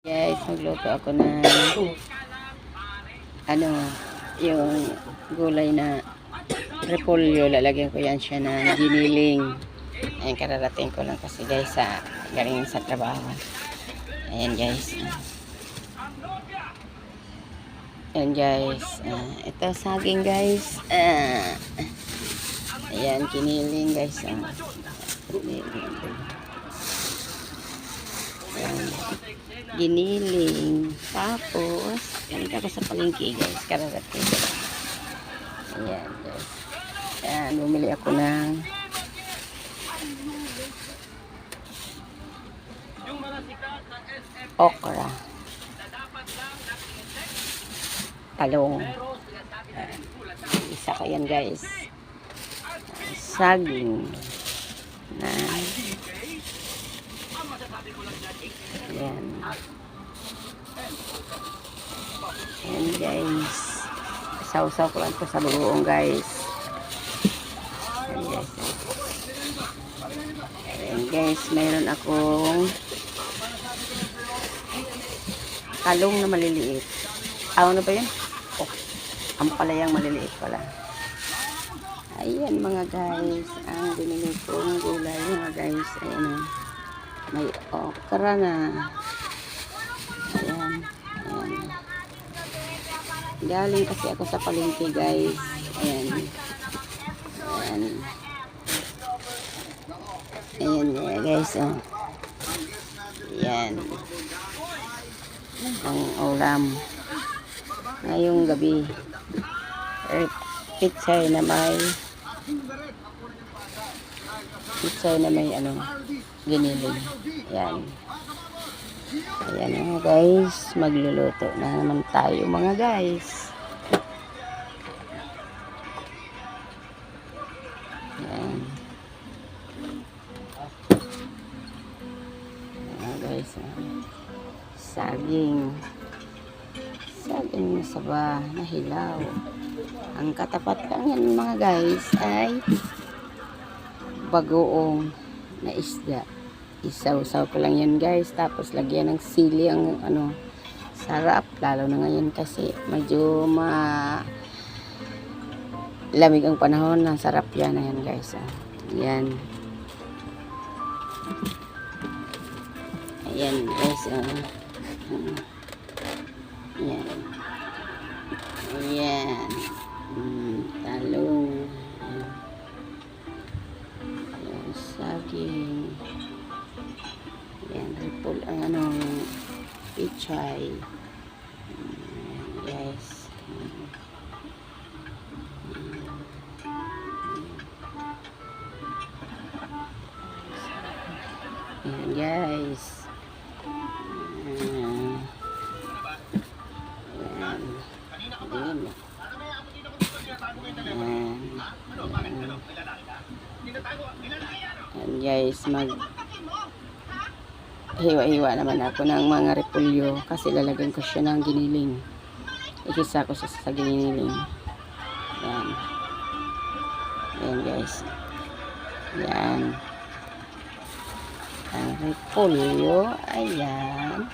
Guys, magluto ako ng yung gulay na repolyo. Lalagyan ko yan siya ng giniling. Ayan, kararating ko lang kasi guys galing sa trabaho. Ayan guys. Ayan guys. Ito saging guys. Ayan, giniling guys. Giniling. Tapos, ganito ako sa palengke guys. Kararating ko lang. Ayan guys. Ayan, bumili ako ng okra. Talong. Isa ko yan guys. Saging. Ayan. Ayan guys. Sausaw ko lang ito sa buong guys. Ayan guys. Ayan guys. Mayroon akong talong na maliliit. Ano ba yun? Oh, ampalayang maliliit pala. Ayan mga guys. Ang binili kong gulay mga guys. Ayan. May okra na. Ayan. Ayan. Galing kasi ako sa palengke guys. Ayan. Ayan. Ayan guys. Oh. Ayan. Ang ulam. Ngayong gabi. Pitsay na may giniling. Ayan. Ayan guys, magluluto na naman tayo mga guys. Ayan. Ayan guys. Saging na saba na hilaw. Ang katapat lang yan mga guys ay bagoong na isda. Isaw-saw ko lang yan guys. Tapos lagyan ng sili ang sarap. Lalo na ngayon kasi medyo lamig ang panahon. Ang sarap yan. Ayan guys. Ayan. Ayan guys. Ayan. Ayan. Talong. Ayan. Saging. Ayan, ripol ang pichay. Yes. Ayan guys. Ayan. Ayan. Ayan guys, hiwa-hiwa naman ako ng mga repolyo kasi lalagyan ko siya ng giniling. Ikisa ko siya sa giniling. Ayan. Ayan guys. Ayan. Ang repolyo. Ayan.